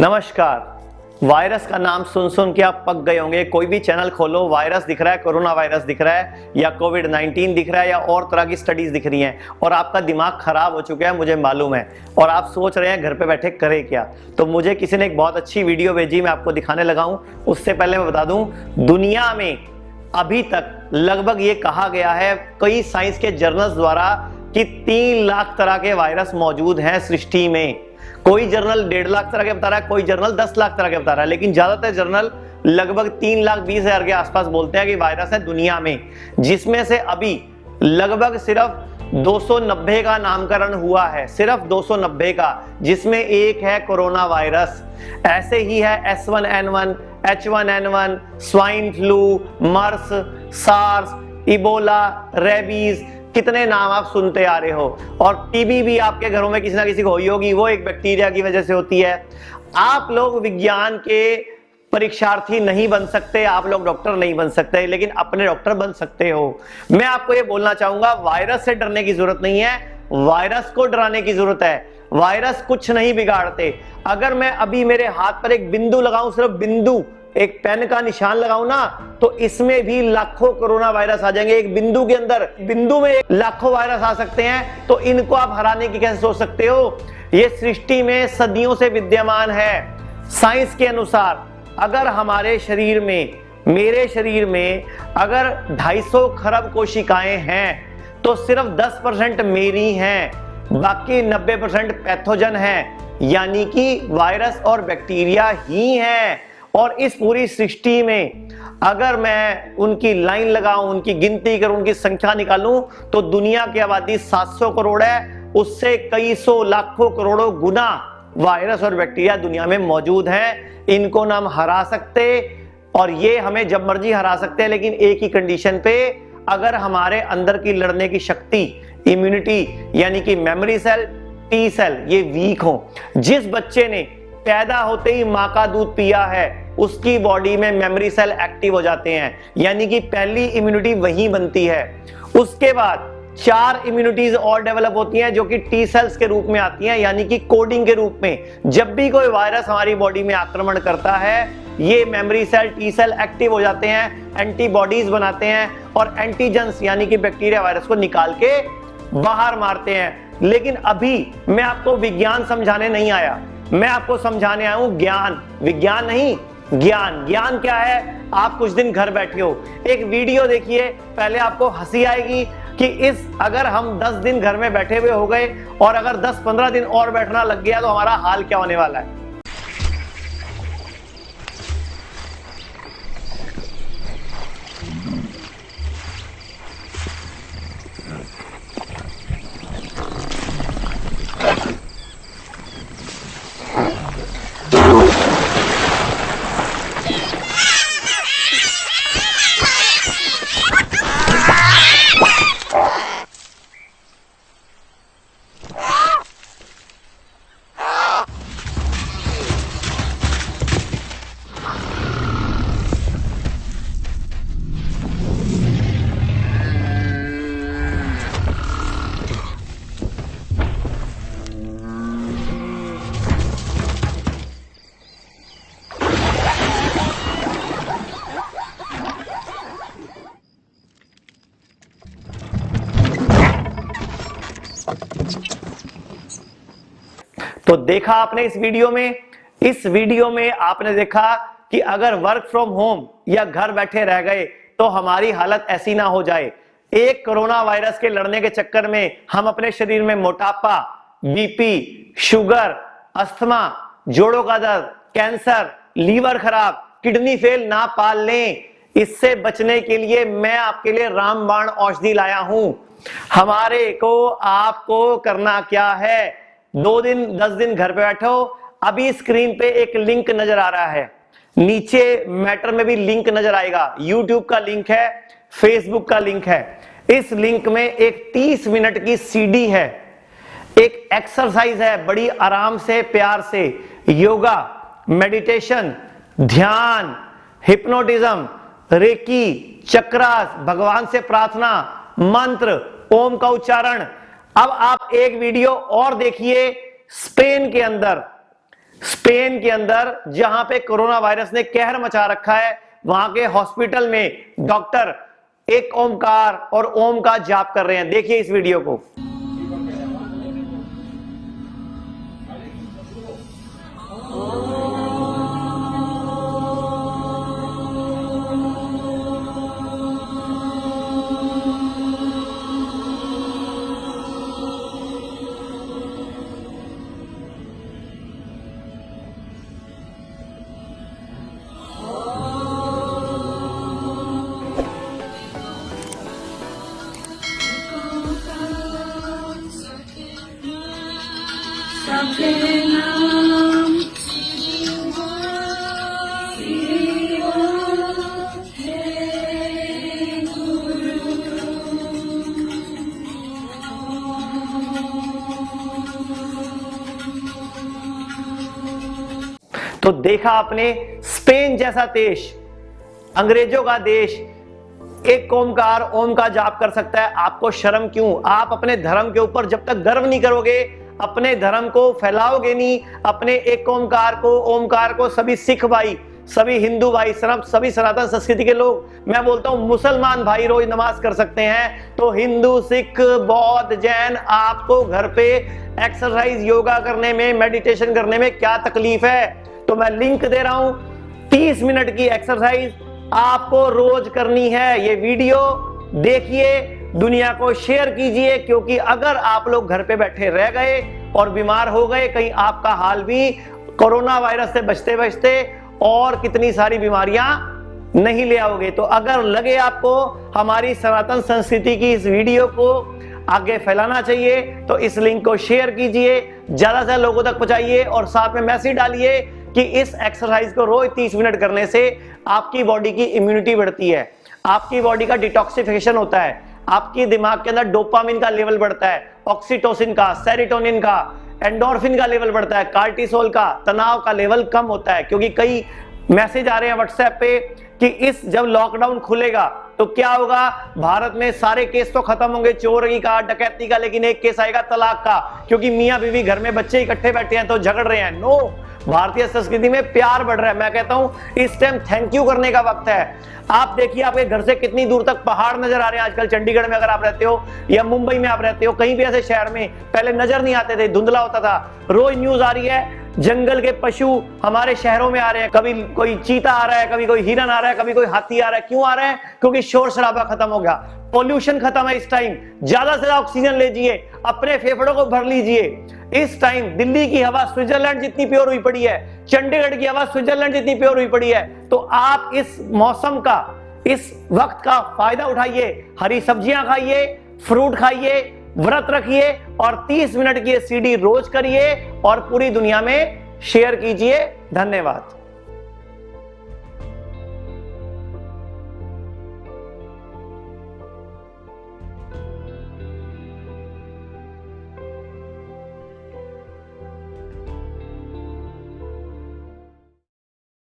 नमस्कार। वायरस का नाम सुन सुन के आप पक गए होंगे। कोई भी चैनल खोलो वायरस दिख रहा है, कोरोना वायरस दिख रहा है या कोविड-19 दिख रहा है या और तरह की स्टडीज दिख रही हैं और आपका दिमाग खराब हो चुका है, मुझे मालूम है। और आप सोच रहे हैं घर पे बैठे करें क्या। तो मुझे किसी ने एक बहुत अच्छी वीडियो भेजी, मैं आपको दिखाने लगा हूं। उससे पहले मैं बता दूं, दुनिया में अभी तक लगभग ये कहा गया है कई साइंस के जर्नल्स द्वारा कि 3 लाख तरह के वायरस मौजूद हैं सृष्टि में। कोई जर्नल 1.5 लाख तरह के बता रहा है, कोई जर्नल 10 लाख तरह के बता रहा है, लेकिन ज्यादातर जर्नल लगभग 3,20,000 के आसपास बोलते हैं कि वायरस है दुनिया में, जिसमें से अभी लगभग सिर्फ 290 का नामकरण हुआ है, सिर्फ 290 का, जिसमें एक है कोरोना वायरस। ऐसे ही है S1N1, H1N1, स्वाइन फ्लू, मर्स, सार्स, इबोला, रेबीज, कितने नाम आप सुनते आ रहे हो। और टीबी भी आपके घरों में किसी ना किसी को हुई होगी, वो एक बैक्टीरिया की वजह से होती है। आप लोग विज्ञान के परीक्षार्थी नहीं बन सकते, आप लोग डॉक्टर नहीं बन सकते, लेकिन अपने डॉक्टर बन सकते हो। मैं आपको ये बोलना चाहूंगा, वायरस से डरने की जरूरत नहीं है, वायरस को डराने की जरूरत है। वायरस कुछ नहीं बिगाड़ते। अगर मैं अभी मेरे हाथ पर एक बिंदु लगाऊं, सिर्फ बिंदु, एक पेन का निशान लगाऊं ना, तो इसमें भी लाखों कोरोना वायरस आ जाएंगे। एक बिंदु के अंदर, बिंदु में लाखों वायरस आ सकते हैं, तो इनको आप हराने की कैसे सोच सकते हो। ये सृष्टि में सदियों से विद्यमान है। साइंस के अनुसार अगर हमारे शरीर में, मेरे शरीर में अगर 250 खरब कोशिकाएं हैं, तो सिर्फ 10% मेरी हैं, बाकी 90% पैथोजन हैं, यानी कि वायरस और बैक्टीरिया ही हैं। और इस पूरी सृष्टि में अगर मैं उनकी लाइन लगाऊं, उनकी गिनती करूं, उनकी संख्या निकालूं, तो दुनिया की आबादी 700 करोड़ है, उससे कई सौ लाखों करोड़ों गुना वायरस और बैक्टीरिया दुनिया में मौजूद हैं। इनको ना हम हरा सकते, और ये हमें जब मर्जी हरा सकते हैं, लेकिन एक ही कंडीशन पे, अगर हमारे अंदर की लड़ने की शक्ति, इम्यूनिटी, यानी कि मेमोरी सेल, टी सेल, ये वीक हो। जिस बच्चे ने पैदा होते ही मां का दूध पिया है, उसकी बॉडी में मेमोरी सेल एक्टिव हो जाते हैं, यानी कि पहली इम्यूनिटी वहीं बनती है। उसके बाद 4 इम्यूनिटीज और डेवलप होती हैं, जो कि टी सेल्स के रूप में आती हैं, यानी कि कोडिंग के रूप में। जब भी कोई वायरस हमारी बॉडी में आक्रमण करता है, ये memory cell, T cell active हो जाते हैं, एंटीबॉडीज बनाते हैं और एंटीजेंस, यानी कि बैक्टीरिया, वायरस को निकाल के बाहर मारते हैं। लेकिन अभी मैं आपको विज्ञान समझाने नहीं आया, मैं आपको समझाने आया हूं ज्ञान। विज्ञान नहीं, ज्ञान। ज्ञान क्या है? आप कुछ दिन घर बैठे हो, एक वीडियो देखिए, पहले आपको हंसी आएगी कि अगर हम 10 दिन घर में बैठे हुए हो गए और अगर 10-15 दिन और बैठना लग गया, तो हमारा हाल क्या होने वाला है। तो देखा आपने इस वीडियो में आपने देखा कि अगर वर्क फ्रॉम होम या घर बैठे रह गए, तो हमारी हालत ऐसी ना हो जाए। एक कोरोना वायरस के लड़ने के चक्कर में हम अपने शरीर में मोटापा, बीपी, शुगर, अस्थमा, जोड़ों का दर्द, कैंसर, लीवर खराब, किडनी फेल ना पाल लें। इससे बचने के लिए मैं आपके लिए रामबाण औषधि लाया हूं। हमारे को, आपको करना क्या है? 2 दिन 10 दिन घर पे बैठो। अभी स्क्रीन पे एक लिंक नजर आ रहा है, नीचे मैटर में भी लिंक नजर आएगा। यूट्यूब का लिंक है, फेसबुक का लिंक है। इस लिंक में एक 30 मिनट की सीडी है, एक एक्सरसाइज है, बड़ी आराम से, प्यार से, योगा, मेडिटेशन, ध्यान, हिप्नोटिज्म, रेकी, चक्रास, भगवान से प्रार्थना, मंत्र, ओम का उच्चारण। अब आप एक वीडियो और देखिए। स्पेन के अंदर स्पेन के अंदर जहां पे कोरोना वायरस ने कहर मचा रखा है, वहां के हॉस्पिटल में डॉक्टर एक ओमकार और ओम का जाप कर रहे हैं। देखिए इस वीडियो को। तो देखा आपने, स्पेन जैसा देश, अंग्रेजों का देश, एक ओमकार ओम का जाप कर सकता है। आपको शर्म क्यों? आप अपने धर्म के ऊपर जब तक गर्व नहीं करोगे, अपने धर्म को फैलाओगे नहीं, अपने एक ओमकार को सभी सिख भाई, सभी हिंदू भाई, सभी सनातन संस्कृति के लोग, मैं बोलता हूं मुसलमान भाई रोज नमाज कर सकते हैं, तो हिंदू, सिख, बौद्ध, जैन, आपको घर पे एक्सरसाइज, योगा करने में, मेडिटेशन करने में क्या तकलीफ है? तो मैं लिंक दे रहा हूं, 30 मिनट की एक्सरसाइज आपको रोज करनी है। ये वीडियो देखिए, दुनिया को शेयर कीजिए, क्योंकि अगर आप लोग घर पे बैठे रह गए और बीमार हो गए, कहीं आपका हाल भी कोरोना वायरस से बचते बचते और कितनी सारी बीमारियां नहीं ले आओगे। तो अगर लगे आपको हमारी सनातन संस्कृति की इस वीडियो को आगे फैलाना चाहिए, तो इस लिंक को शेयर कीजिए, ज्यादा से ज्यादा लोगों तक पहुंचाइए और साथ में मैसेज डालिए कि इस एक्सरसाइज को रोज 30 मिनट करने से आपकी बॉडी की इम्यूनिटी बढ़ती है, आपकी बॉडी का डिटॉक्सिफिकेशन होता है, आपकी दिमाग के अंदर डोपामिन का लेवल बढ़ता है, ऑक्सीटोसिन का, सेरोटोनिन का, एंडोर्फिन का लेवल बढ़ता है, कार्टिसोल का, तनाव का लेवल कम होता है। क्योंकि कई मैसेज आ रहे हैं व्हाट्सएप पे कि इस जब लॉकडाउन खुलेगा तो क्या होगा, भारत में सारे केस तो खत्म होंगे, चोरी का, डकैती का, लेकिन एक केस आएगा तलाक का, क्योंकि मियां बीवी घर में बच्चे इकट्ठे बैठे हैं तो झगड़ रहे हैं। नो, भारतीय संस्कृति में प्यार बढ़ रहा है। मैं कहता हूं इस टाइम थैंक यू करने का वक्त है। आप देखिए, आपके घर से कितनी दूर तक पहाड़ नजर आ रहे हैं आजकल। चंडीगढ़ में अगर आप रहते हो या मुंबई में आप रहते हो, कहीं भी ऐसे शहर में पहले नजर नहीं आते थे, धुंधला होता था। रोज न्यूज आ रही है, जंगल के पशु हमारे शहरों में आ रहे हैं, कभी कोई चीता आ रहा है, कभी कोई हिरन आ रहा है, कभी कोई हाथी आ रहा है। क्यों आ रहा है? क्योंकि शोर शराबा खत्म हो गया, पोल्यूशन खत्म है। इस टाइम ज्यादा से ज्यादा ऑक्सीजन लीजिए, अपने फेफड़ों को भर लीजिए। इस टाइम दिल्ली की हवा स्विट्जरलैंड जितनी प्योर हुई पड़ी है, चंडीगढ़ की हवा स्विट्जरलैंड जितनी प्योर हुई पड़ी है। तो आप इस मौसम का, इस वक्त का फायदा उठाइए, हरी सब्जियां खाइए, फ्रूट खाइए, व्रत रखिए और 30 मिनट की सीडी रोज करिए और पूरी दुनिया में शेयर कीजिए। धन्यवाद।